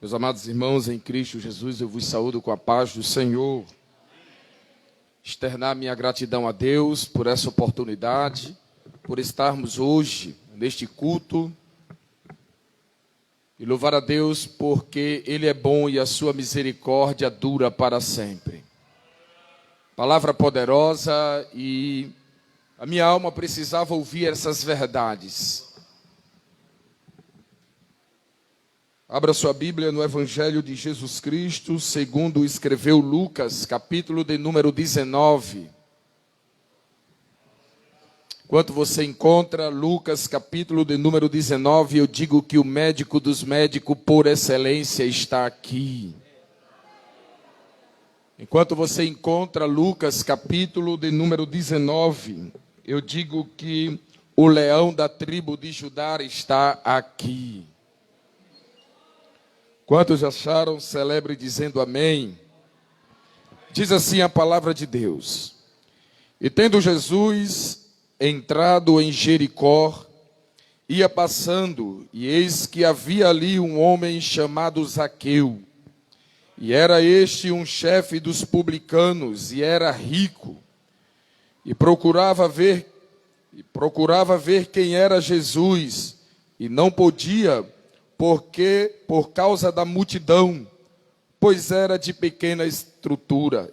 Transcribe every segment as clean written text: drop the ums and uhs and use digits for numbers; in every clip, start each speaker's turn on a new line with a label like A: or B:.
A: Meus amados irmãos em Cristo Jesus, eu vos saúdo com a paz do Senhor. Externar minha gratidão a Deus por essa oportunidade, por estarmos hoje neste culto. E louvar a Deus porque Ele é bom e a sua misericórdia dura para sempre. Palavra poderosa e a minha alma precisava ouvir essas verdades. Abra sua Bíblia no Evangelho de Jesus Cristo, segundo escreveu Lucas, capítulo de número 19. Enquanto você encontra Lucas, capítulo de número 19, eu digo que o médico dos médicos por excelência está aqui. Enquanto você encontra Lucas, capítulo de número 19, eu digo que o leão da tribo de Judá está aqui. Quantos acharam, celebre dizendo amém. Diz assim a palavra de Deus. E tendo Jesus entrado em Jericó, ia passando, e eis que havia ali um homem chamado Zaqueu. E era este um chefe dos publicanos, e era rico. E procurava ver quem era Jesus, e não podia, porque por causa da multidão, pois era de pequena estatura.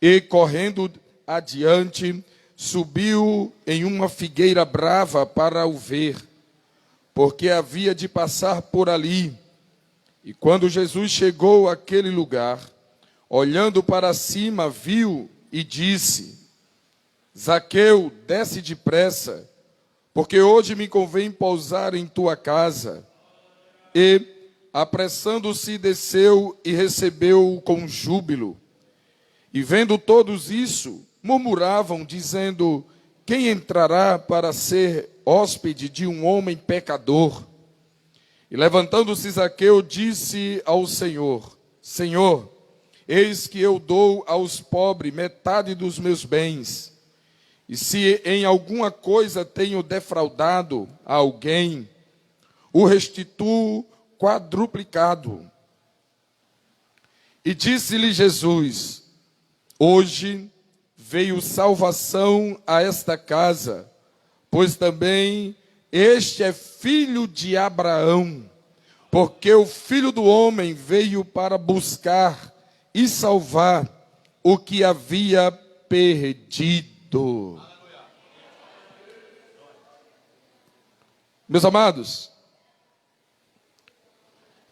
A: E correndo adiante, subiu em uma figueira brava para o ver, porque havia de passar por ali. E quando Jesus chegou àquele lugar, olhando para cima, viu e disse: Zaqueu, desce depressa, porque hoje me convém pousar em tua casa. E, apressando-se, desceu e recebeu-o com júbilo. E vendo todos isso, murmuravam, dizendo: quem entrará para ser hóspede de um homem pecador? E levantando-se Zaqueu, disse ao Senhor: Senhor, eis que eu dou aos pobres metade dos meus bens. E se em alguma coisa tenho defraudado a alguém, o restituo quadruplicado. E disse-lhe Jesus: hoje veio salvação a esta casa, pois também este é filho de Abraão, porque o Filho do Homem veio para buscar e salvar o que havia perdido. Meus amados,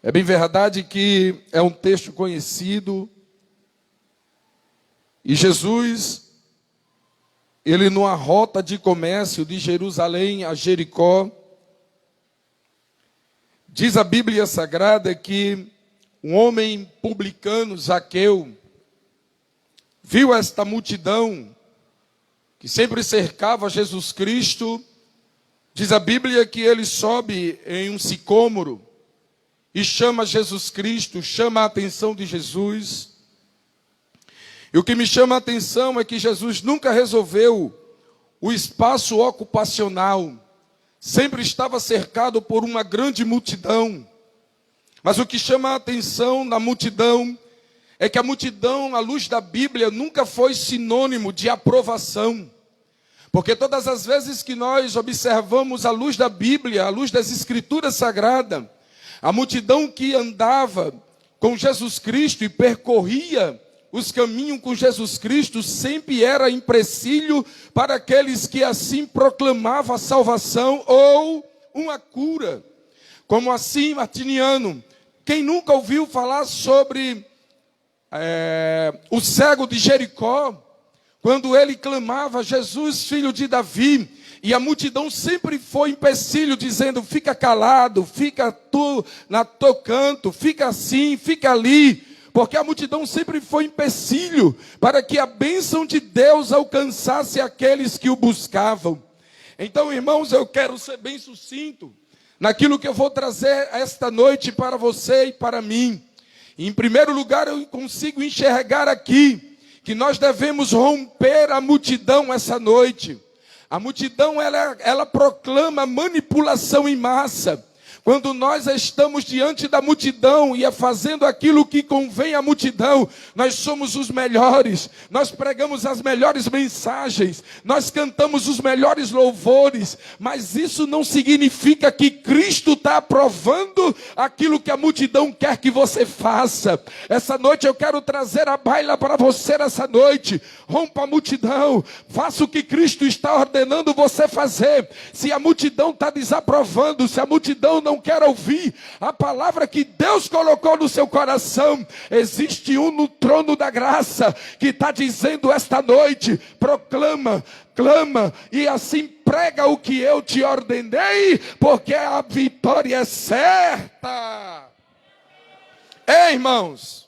A: é bem verdade que é um texto conhecido, e Jesus, ele numa rota de comércio de Jerusalém a Jericó, diz a Bíblia Sagrada que um homem publicano, Zaqueu, viu esta multidão que sempre cercava Jesus Cristo. Diz a Bíblia que ele sobe em um sicômoro e chama Jesus Cristo, chama a atenção de Jesus. E o que me chama a atenção é que Jesus nunca resolveu o espaço ocupacional. Sempre estava cercado por uma grande multidão. Mas o que chama a atenção na multidão é que a multidão, à luz da Bíblia, nunca foi sinônimo de aprovação. Porque todas as vezes que nós observamos a luz da Bíblia, a luz das Escrituras Sagradas, a multidão que andava com Jesus Cristo e percorria os caminhos com Jesus Cristo sempre era empecilho para aqueles que assim proclamavam a salvação ou uma cura. Como assim, Martiniano? Quem nunca ouviu falar sobre o cego de Jericó, quando ele clamava: Jesus, filho de Davi, e a multidão sempre foi empecilho, dizendo: fica calado, fica tu no teu canto, fica assim, fica ali, porque a multidão sempre foi empecilho para que a bênção de Deus alcançasse aqueles que o buscavam. Então, irmãos, eu quero ser bem sucinto naquilo que eu vou trazer esta noite para você e para mim. Em primeiro lugar, eu consigo enxergar aqui que nós devemos romper a multidão essa noite. A multidão, ela proclama manipulação em massa. Quando nós estamos diante da multidão e fazendo aquilo que convém à multidão, nós somos os melhores, nós pregamos as melhores mensagens, nós cantamos os melhores louvores, mas isso não significa que Cristo está aprovando aquilo que a multidão quer que você faça. Essa noite eu quero trazer a baila para você essa noite. Rompa a multidão, faça o que Cristo está ordenando você fazer. Se a multidão está desaprovando, se a multidão não quer ouvir a palavra que Deus colocou no seu coração, existe um no trono da graça que está dizendo esta noite: proclama, clama e assim prega o que eu te ordenei, porque a vitória é certa. Ei, irmãos,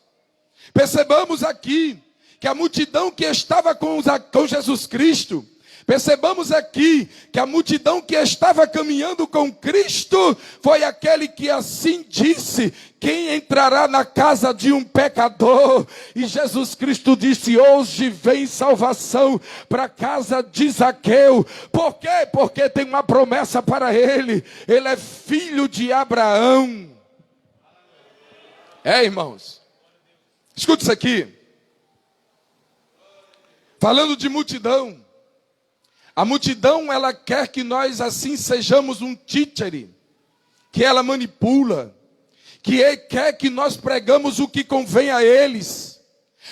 A: percebamos aqui que a multidão que estava com Jesus Cristo, percebamos aqui que a multidão que estava caminhando com Cristo foi aquele que assim disse: quem entrará na casa de um pecador? E Jesus Cristo disse: hoje vem salvação para a casa de Zaqueu. Por quê? Porque tem uma promessa para ele. Ele é filho de Abraão. Irmãos, escute isso aqui. Falando de multidão, a multidão, ela quer que nós assim sejamos um títere, que ela manipula, que quer que nós pregamos o que convém a eles.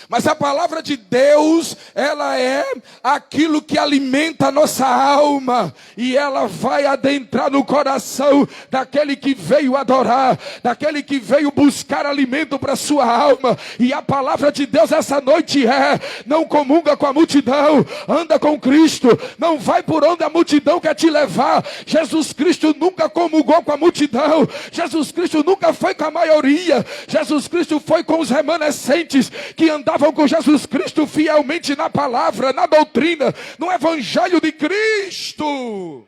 A: Mas a palavra de Deus, ela é aquilo que alimenta a nossa alma, e ela vai adentrar no coração daquele que veio adorar, daquele que veio buscar alimento para a sua alma. E a palavra de Deus essa noite é: não comunga com a multidão, anda com Cristo, não vai por onde a multidão quer te levar. Jesus Cristo nunca comungou com a multidão, Jesus Cristo nunca foi com a maioria, Jesus Cristo foi com os remanescentes que andavam com Jesus Cristo fielmente na palavra, na doutrina, no evangelho de Cristo.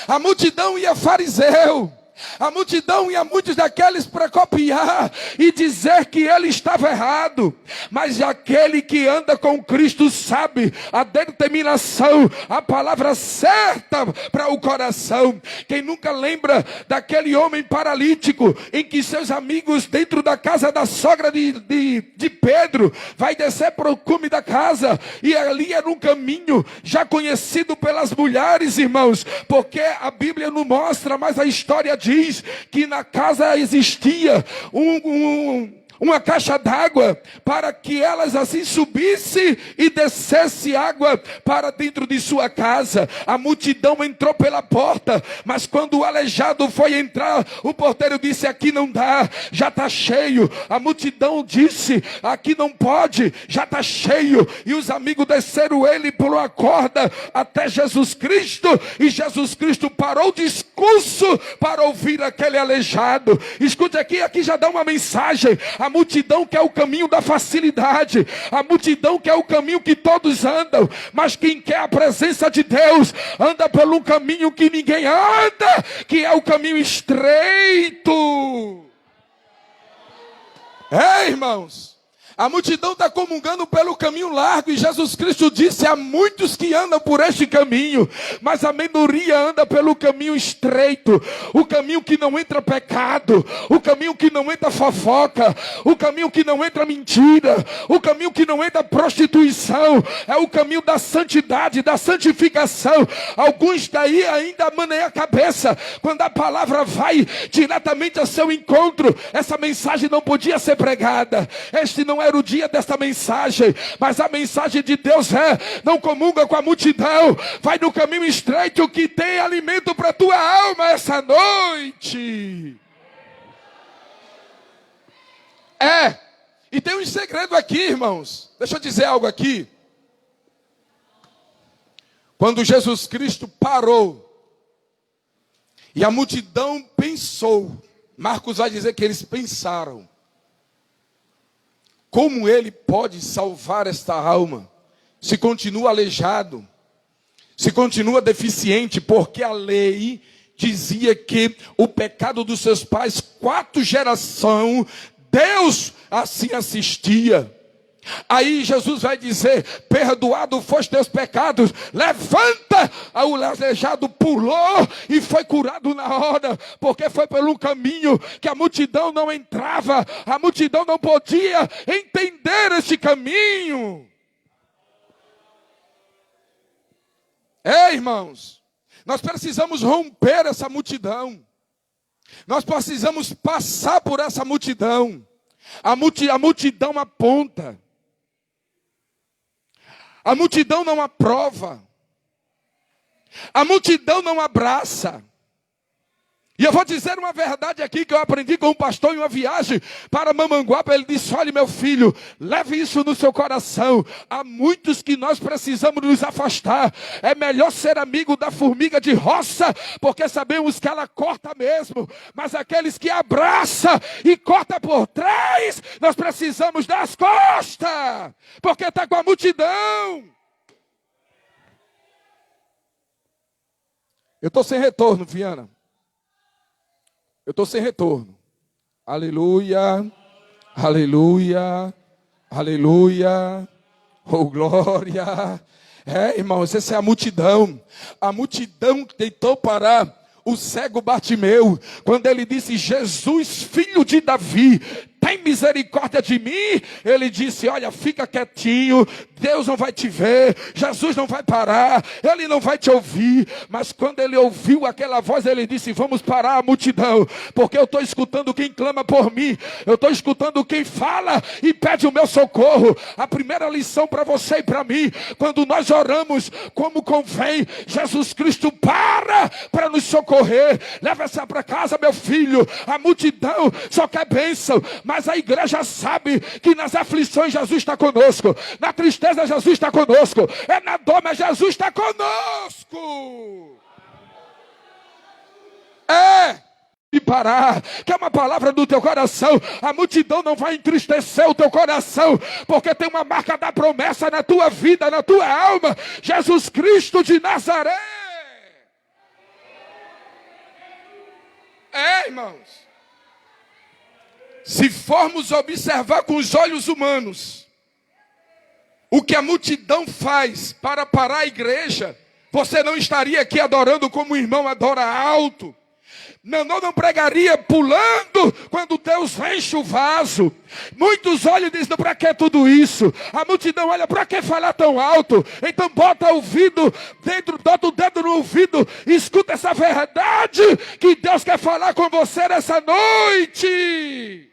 A: A multidão ia fariseu, a multidão ia muitos daqueles para copiar e dizer que ele estava errado, mas aquele que anda com Cristo sabe a determinação, a palavra certa para o coração. Quem nunca lembra daquele homem paralítico em que seus amigos dentro da casa da sogra de Pedro vai descer para o cume da casa, e ali era um caminho já conhecido pelas mulheres, irmãos, porque a Bíblia não mostra, mas a história diz que na casa existia uma caixa d'água para que elas assim subissem e descesse água para dentro de sua casa. A multidão entrou pela porta, mas quando o aleijado foi entrar, o porteiro disse: aqui não dá, já está cheio. A multidão disse: aqui não pode, já está cheio. E os amigos desceram ele por uma corda até Jesus Cristo, e Jesus Cristo parou o discurso para ouvir aquele aleijado. Escute aqui já dá uma mensagem. A multidão quer o caminho da facilidade, a multidão quer o caminho que todos andam, mas quem quer a presença de Deus anda por um caminho que ninguém anda, que é o caminho estreito. Irmãos, a multidão está comungando pelo caminho largo, e Jesus Cristo disse: há muitos que andam por este caminho, mas a minoria anda pelo caminho estreito, o caminho que não entra pecado, o caminho que não entra fofoca, o caminho que não entra mentira, o caminho que não entra prostituição, é o caminho da santidade, da santificação. Alguns daí ainda maneiam a cabeça, quando a palavra vai diretamente ao seu encontro. Essa mensagem não podia ser pregada, este não era o dia desta mensagem, mas a mensagem de Deus é: não comunga com a multidão, vai no caminho estreito que tem alimento para a tua alma essa noite. E tem um segredo aqui, irmãos, deixa eu dizer algo aqui. Quando Jesus Cristo parou e a multidão pensou, Marcos vai dizer que eles pensaram: como ele pode salvar esta alma, se continua aleijado, se continua deficiente? Porque a lei dizia que o pecado dos seus pais, 4 gerações, Deus assim assistia. Aí Jesus vai dizer: perdoado foste teus pecados, levanta. Aí o aleijado pulou e foi curado na hora, porque foi pelo caminho que a multidão não entrava, a multidão não podia entender esse caminho. Irmãos, nós precisamos romper essa multidão, nós precisamos passar por essa multidão. A multidão aponta, a multidão não aprova, a multidão não abraça. E eu vou dizer uma verdade aqui que eu aprendi com um pastor em uma viagem para Mamanguape. Ele disse: olha, meu filho, leve isso no seu coração. Há muitos que nós precisamos nos afastar. É melhor ser amigo da formiga de roça, porque sabemos que ela corta mesmo. Mas aqueles que abraça e corta por trás, nós precisamos das costas, porque está com a multidão. Eu estou sem retorno, Viana. Eu estou sem retorno. Aleluia, aleluia, aleluia, oh glória. Irmãos, essa é a multidão. A multidão tentou parar o cego Bartimeu, quando ele disse: Jesus, filho de Davi, tem misericórdia de mim. Ele disse: olha, fica quietinho, Deus não vai te ver, Jesus não vai parar, Ele não vai te ouvir. Mas quando ele ouviu aquela voz, ele disse: vamos parar a multidão, porque eu estou escutando quem clama por mim, eu estou escutando quem fala e pede o meu socorro. A primeira lição para você e para mim: quando nós oramos como convém, Jesus Cristo para nos socorrer. Leva essa para casa, meu filho. A multidão só quer bênção, mas a igreja sabe que nas aflições Jesus está conosco, na tristeza Jesus está conosco, é na dor, mas Jesus está conosco. E parar, que é uma palavra do teu coração. A multidão não vai entristecer o teu coração, porque tem uma marca da promessa na tua vida, na tua alma: Jesus Cristo de Nazaré. Irmãos, se formos observar com os olhos humanos o que a multidão faz para parar a igreja, você não estaria aqui adorando como o irmão adora alto. Não pregaria pulando quando Deus enche o vaso. Muitos olham e dizem: para que tudo isso? A multidão olha: para que falar tão alto? Então bota o ouvido dentro, bota o dedo no ouvido, escuta essa verdade que Deus quer falar com você nessa noite.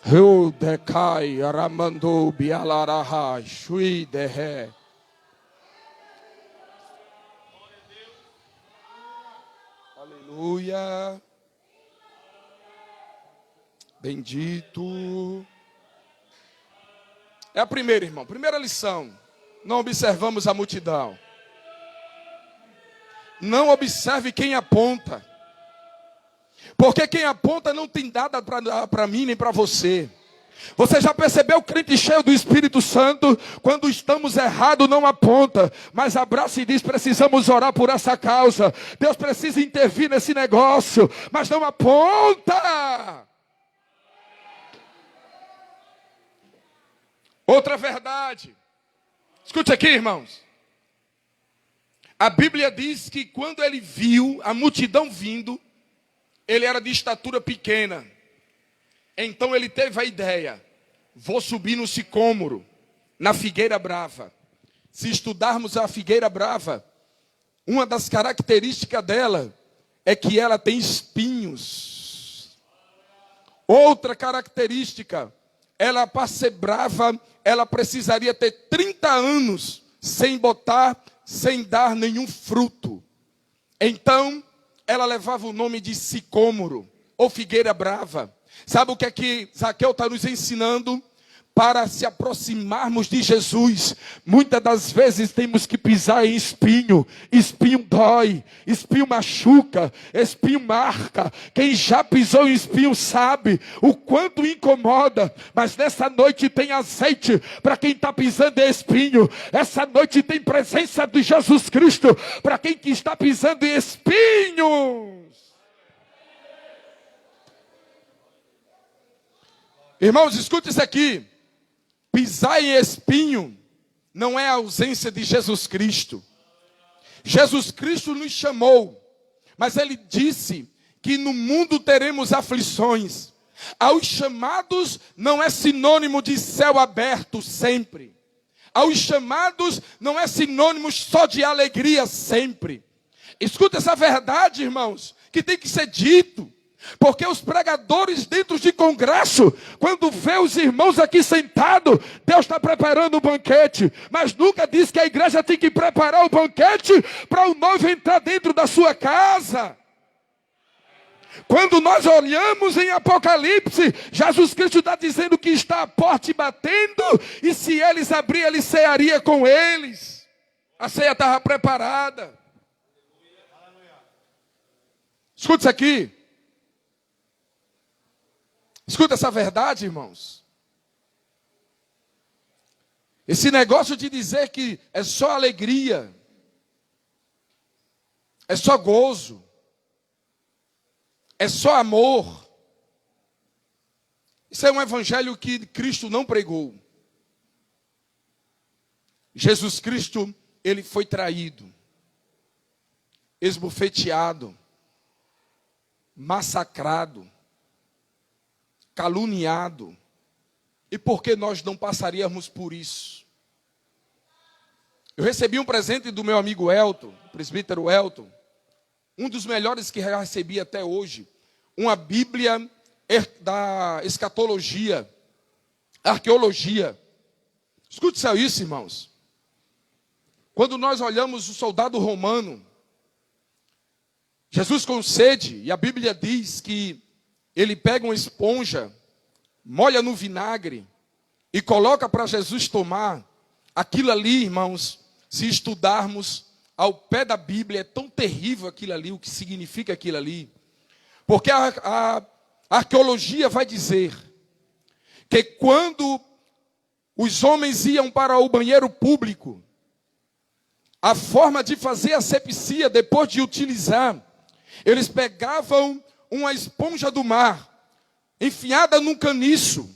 A: Eu decai aramando bialaraha shui dehe. Aleluia. Bendito. É a primeira, irmão. Primeira lição: não observamos a multidão. Não observe quem aponta. Porque quem aponta não tem nada para mim nem para você. Você já percebeu o crente cheio do Espírito Santo? Quando estamos errados não aponta, mas abraça e diz: precisamos orar por essa causa, Deus precisa intervir nesse negócio, mas não aponta. Outra verdade, escute aqui, irmãos. A Bíblia diz que quando ele viu a multidão vindo, ele era de estatura pequena. Então ele teve a ideia: vou subir no sicômoro, na figueira brava. Se estudarmos a figueira brava, uma das características dela é que ela tem espinhos. Outra característica, ela para ser brava, ela precisaria ter 30 anos sem dar nenhum fruto. Então ela levava o nome de sicômoro ou figueira brava. Sabe o que é que Zaqueu está nos ensinando? Para se aproximarmos de Jesus, muitas das vezes temos que pisar em espinho. Espinho dói, espinho machuca, espinho marca. Quem já pisou em espinho sabe o quanto incomoda. Mas nessa noite tem azeite para quem está pisando em espinho. Essa noite tem presença de Jesus Cristo para quem que está pisando em espinhos. Irmãos, escute isso aqui. Pisar em espinho não é a ausência de Jesus Cristo. Jesus Cristo nos chamou, mas Ele disse que no mundo teremos aflições. Aos chamados não é sinônimo de céu aberto sempre. Aos chamados não é sinônimo só de alegria sempre. Escuta essa verdade, irmãos, que tem que ser dito. Porque os pregadores dentro de congresso, quando vê os irmãos aqui sentados, Deus está preparando o banquete. Mas nunca diz que a igreja tem que preparar o banquete para o noivo entrar dentro da sua casa. Quando nós olhamos em Apocalipse, Jesus Cristo está dizendo que está a porta batendo, e se eles abrirem, Ele cearia com eles. A ceia estava preparada. Escuta isso aqui. Escuta essa verdade, irmãos. Esse negócio de dizer que é só alegria, é só gozo, é só amor. Isso é um evangelho que Cristo não pregou. Jesus Cristo, Ele foi traído, esbofeteado, massacrado, caluniado. E por que nós não passaríamos por isso? Eu recebi um presente do meu amigo Elton, o presbítero Elton, um dos melhores que já recebi até hoje, uma Bíblia da escatologia, arqueologia. Escute só isso, irmãos. Quando nós olhamos o soldado romano, Jesus com sede, e a Bíblia diz que ele pega uma esponja, molha no vinagre e coloca para Jesus tomar. Aquilo ali, irmãos, se estudarmos ao pé da Bíblia, é tão terrível aquilo ali, o que significa aquilo ali. Porque a arqueologia vai dizer que quando os homens iam para o banheiro público, a forma de fazer asepsia, depois de utilizar, eles pegavam uma esponja do mar, enfiada num caniço,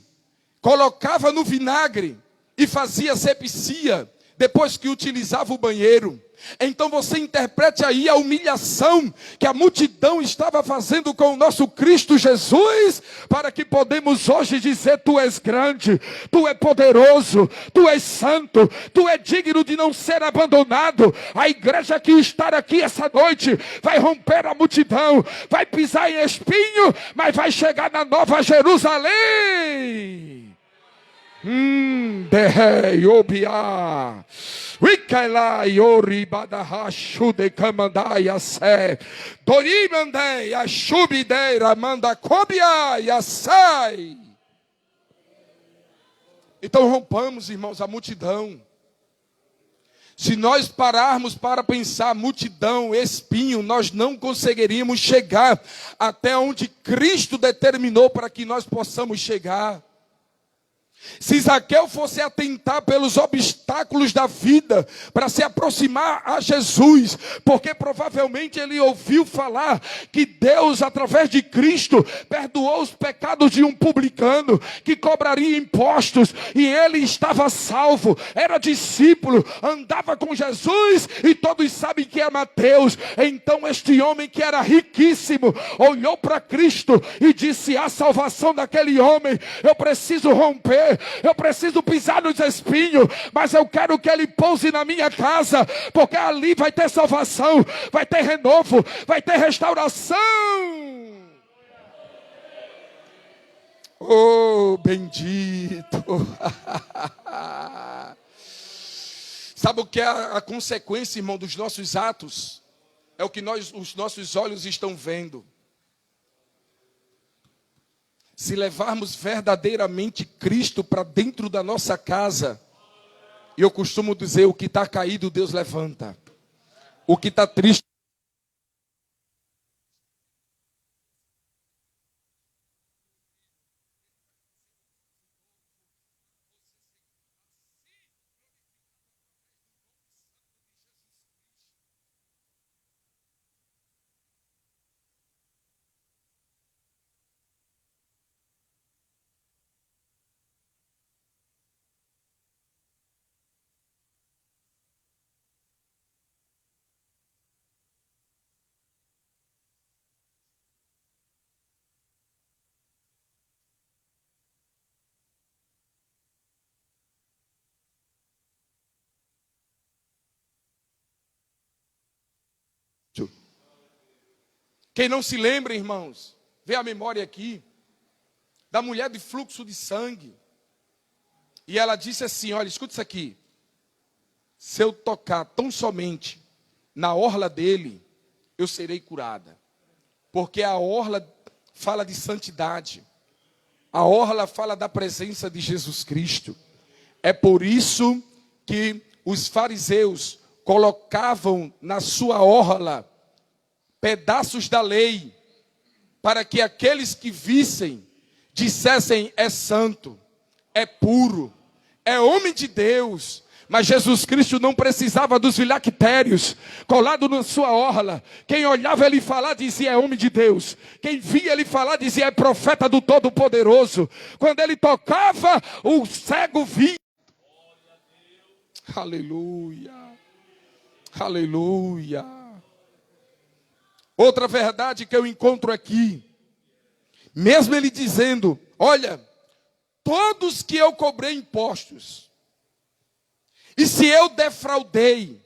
A: colocava no vinagre e fazia asepsia, depois que utilizava o banheiro. Então você interprete aí a humilhação que a multidão estava fazendo com o nosso Cristo Jesus, para que podemos hoje dizer: Tu és grande, Tu és poderoso, Tu és santo, Tu és digno de não ser abandonado. A igreja que está aqui essa noite vai romper a multidão, vai pisar em espinho, mas vai chegar na Nova Jerusalém. Obia. Wikaila yori badahashu de kamandaya se. Dorimande a shubideira manda cobia e sai. Então rompamos, irmãos, a multidão. Se nós pararmos para pensar multidão, espinho, nós não conseguiríamos chegar até onde Cristo determinou para que nós possamos chegar. Se Zaqueu fosse atentar pelos obstáculos da vida para se aproximar a Jesus, porque provavelmente ele ouviu falar que Deus, através de Cristo, perdoou os pecados de um publicano que cobraria impostos, e ele estava salvo, era discípulo, andava com Jesus, e todos sabem que é Mateus. Então este homem, que era riquíssimo, olhou para Cristo e disse: a salvação daquele homem, eu preciso romper, eu preciso pisar nos espinhos, mas eu quero que ele pouse na minha casa, porque ali vai ter salvação, vai ter renovo, vai ter restauração. Oh, bendito. Sabe o que é a consequência, irmão, dos nossos atos? É o que os nossos olhos estão vendo. Se levarmos verdadeiramente Cristo para dentro da nossa casa, eu costumo dizer: o que está caído, Deus levanta. O que está triste, Quem não se lembra, irmãos, vê a memória aqui, da mulher de fluxo de sangue. E ela disse assim, olha, escuta isso aqui. Se eu tocar tão somente na orla dele, eu serei curada. Porque a orla fala de santidade. A orla fala da presença de Jesus Cristo. É por isso que os fariseus colocavam na sua orla pedaços da lei, para que aqueles que vissem, dissessem, é santo, é puro, é homem de Deus. Mas Jesus Cristo não precisava dos filactérios colado na sua orla. Quem olhava ele falar dizia, é homem de Deus. Quem via ele falar dizia, é profeta do Todo-Poderoso. Quando ele tocava, o cego via. Aleluia, aleluia. Outra verdade que eu encontro aqui, mesmo ele dizendo, olha, todos que eu cobrei impostos, e se eu defraudei,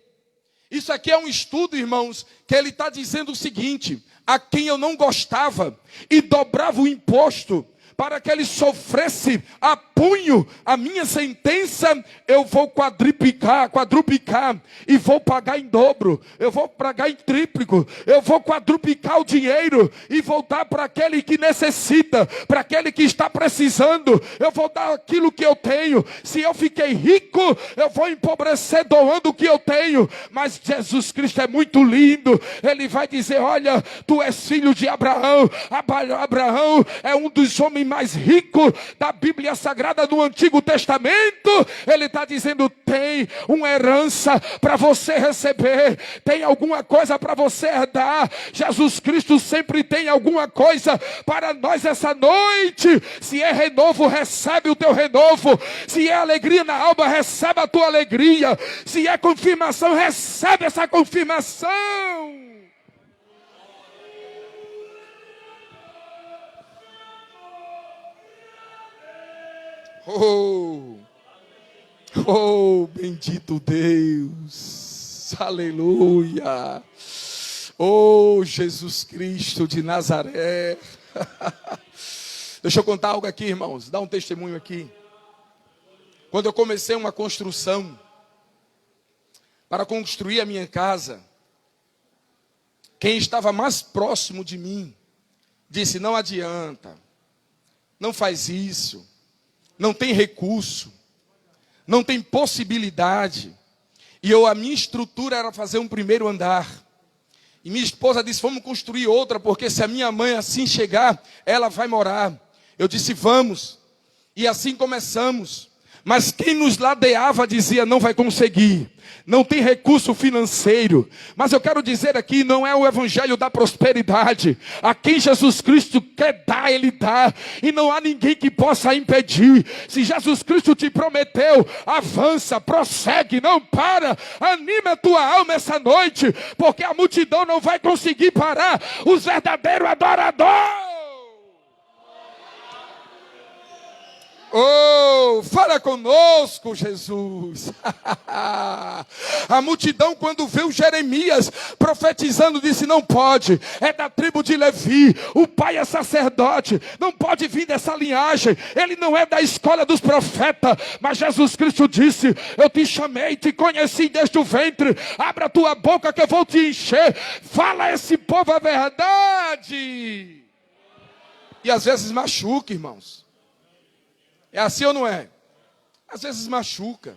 A: isso aqui é um estudo, irmãos, que ele está dizendo o seguinte, a quem eu não gostava, e dobrava o imposto, para que ele sofresse a punho a minha sentença, eu vou quadruplicar, e vou pagar em dobro, eu vou pagar em tríplico, eu vou quadruplicar o dinheiro, e vou dar para aquele que necessita, para aquele que está precisando, eu vou dar aquilo que eu tenho. Se eu fiquei rico, eu vou empobrecer doando o que eu tenho. Mas Jesus Cristo é muito lindo, ele vai dizer, olha, tu és filho de Abraão, Abraão é um dos homens mais rico da Bíblia Sagrada do Antigo Testamento. Ele está dizendo, tem uma herança para você receber, tem alguma coisa para você herdar. Jesus Cristo sempre tem alguma coisa para nós essa noite. Se é renovo, recebe o teu renovo. Se é alegria na alma, recebe a tua alegria. Se é confirmação, recebe essa confirmação. Oh, bendito Deus, aleluia, oh, Jesus Cristo de Nazaré. Deixa eu contar algo aqui, irmãos, dá um testemunho aqui. Quando eu comecei uma construção, para construir a minha casa, quem estava mais próximo de mim, disse, não adianta, não faz isso, não tem recurso, não tem possibilidade. E a minha estrutura era fazer um primeiro andar. E minha esposa disse, vamos construir outra, porque se a minha mãe assim chegar, ela vai morar. Eu disse, vamos. E assim começamos. Mas quem nos ladeava dizia, não vai conseguir, não tem recurso financeiro. Mas eu quero dizer aqui, não é o evangelho da prosperidade. A quem Jesus Cristo quer dar, Ele dá. E não há ninguém que possa impedir. Se Jesus Cristo te prometeu, avança, prossegue, não para. Anima a tua alma essa noite, porque a multidão não vai conseguir parar os verdadeiros adoradores. Oh, fala conosco, Jesus. A multidão, quando viu Jeremias profetizando, disse, não pode, é da tribo de Levi, o pai é sacerdote, não pode vir dessa linhagem, ele não é da escola dos profetas. Mas Jesus Cristo disse, eu te chamei, te conheci desde o ventre, abra a tua boca que eu vou te encher, fala a esse povo a verdade. E às vezes machuca, irmãos. É assim ou não é? Às vezes machuca.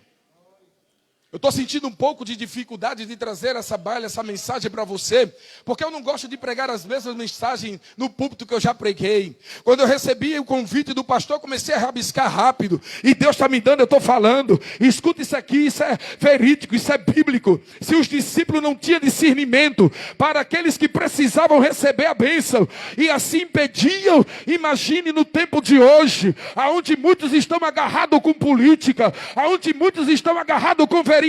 A: Eu estou sentindo um pouco de dificuldade de trazer essa mensagem para você, porque eu não gosto de pregar as mesmas mensagens no púlpito que eu já preguei. Quando eu recebi o convite do pastor, comecei a rabiscar rápido, e Deus está me dando, eu estou falando. Escuta isso aqui, isso é verídico, isso é bíblico. Se os discípulos não tinham discernimento para aqueles que precisavam receber a bênção, e assim impediam, imagine no tempo de hoje, aonde muitos estão agarrados com política, aonde muitos estão agarrados com vereador,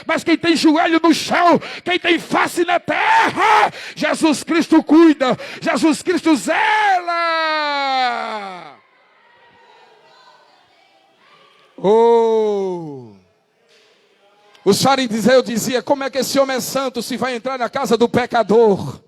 A: mas quem tem joelho no chão, quem tem face na terra, Jesus Cristo cuida, Jesus Cristo zela. Oh, os fariseus diziam, como é que esse homem é santo se vai entrar na casa do pecador?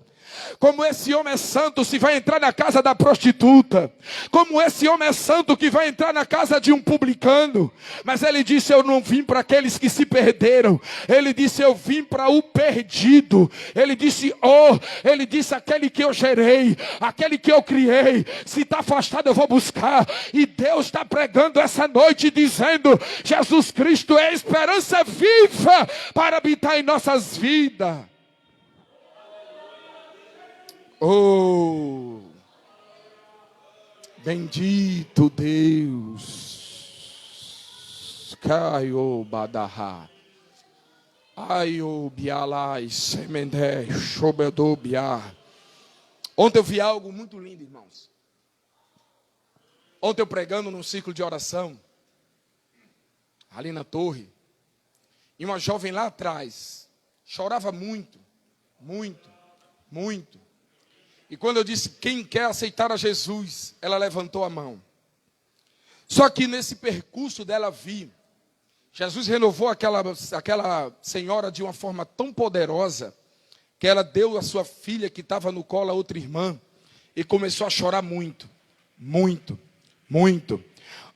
A: Como esse homem é santo se vai entrar na casa da prostituta. Como esse homem é santo que vai entrar na casa de um publicano. Mas ele disse, eu não vim para aqueles que se perderam. Ele disse, eu vim para o perdido. Ele disse, ele disse, aquele que eu gerei, aquele que eu criei, se está afastado eu vou buscar. E Deus está pregando essa noite dizendo, Jesus Cristo é a esperança viva para habitar em nossas vidas. Oh, bendito Deus. Caio Badarra. Aio Bialai Semendé Chobedo Biar. Ontem eu vi algo muito lindo, irmãos. Ontem eu pregando num ciclo de oração, ali na torre, e uma jovem lá atrás chorava muito, muito, muito. E quando eu disse, quem quer aceitar a Jesus, ela levantou a mão. Só que nesse percurso dela vi, Jesus renovou aquela senhora de uma forma tão poderosa, que ela deu a sua filha que estava no colo a outra irmã, e começou a chorar muito, muito, muito.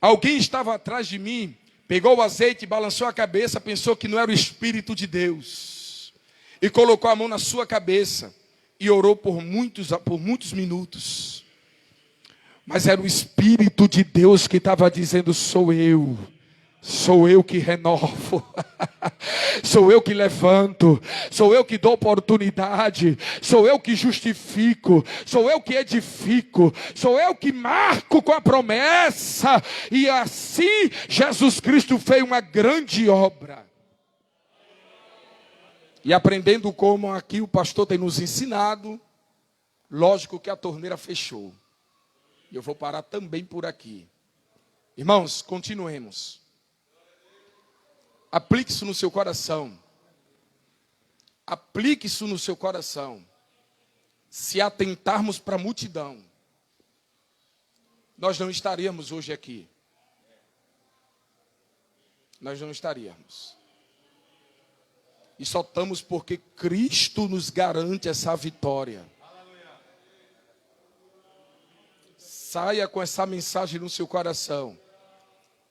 A: Alguém estava atrás de mim, pegou o azeite, balançou a cabeça, pensou que não era o Espírito de Deus, e colocou a mão na sua cabeça, e orou por muitos minutos. Mas era o Espírito de Deus que estava dizendo, sou eu que renovo, sou eu que levanto, sou eu que dou oportunidade, sou eu que justifico, sou eu que edifico, sou eu que marco com a promessa. E assim Jesus Cristo fez uma grande obra. E aprendendo como aqui o pastor tem nos ensinado, lógico que a torneira fechou. E eu vou parar também por aqui. Irmãos, continuemos. Aplique isso no seu coração. Aplique isso no seu coração. Se atentarmos para a multidão, nós não estaríamos hoje aqui. Nós não estaríamos. E só estamos porque Cristo nos garante essa vitória. Saia com essa mensagem no seu coração.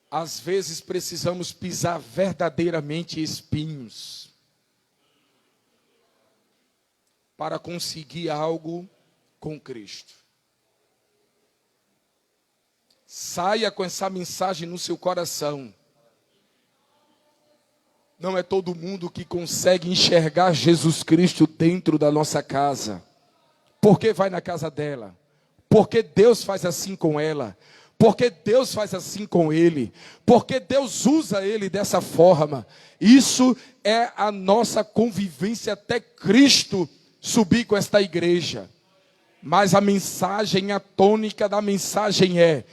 A: Às vezes precisamos pisar verdadeiramente espinhos para conseguir algo com Cristo. Saia com essa mensagem no seu coração. Não é todo mundo que consegue enxergar Jesus Cristo dentro da nossa casa. Por que vai na casa dela? Porque Deus faz assim com ela. Porque Deus faz assim com ele. Porque Deus usa ele dessa forma. Isso é a nossa convivência até Cristo subir com esta igreja. Mas a mensagem, a tônica da mensagem é: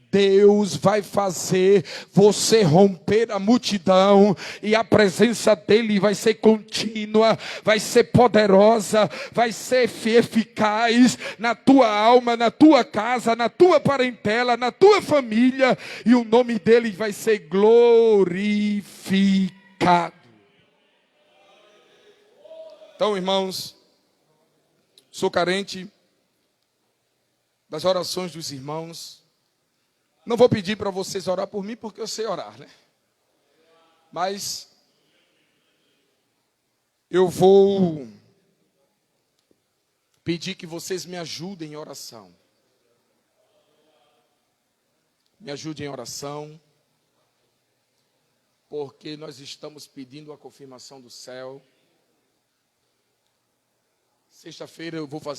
A: Deus vai fazer você romper a multidão, e a presença dele vai ser contínua, vai ser poderosa, vai ser eficaz na tua alma, na tua casa, na tua parentela, na tua família, e o nome dele vai ser glorificado. Então, irmãos, sou carente das orações dos irmãos. Não vou pedir para vocês orar por mim, porque eu sei orar, né? Mas eu vou pedir que vocês me ajudem em oração. Me ajudem em oração, porque nós estamos pedindo a confirmação do céu. Sexta-feira eu vou fazer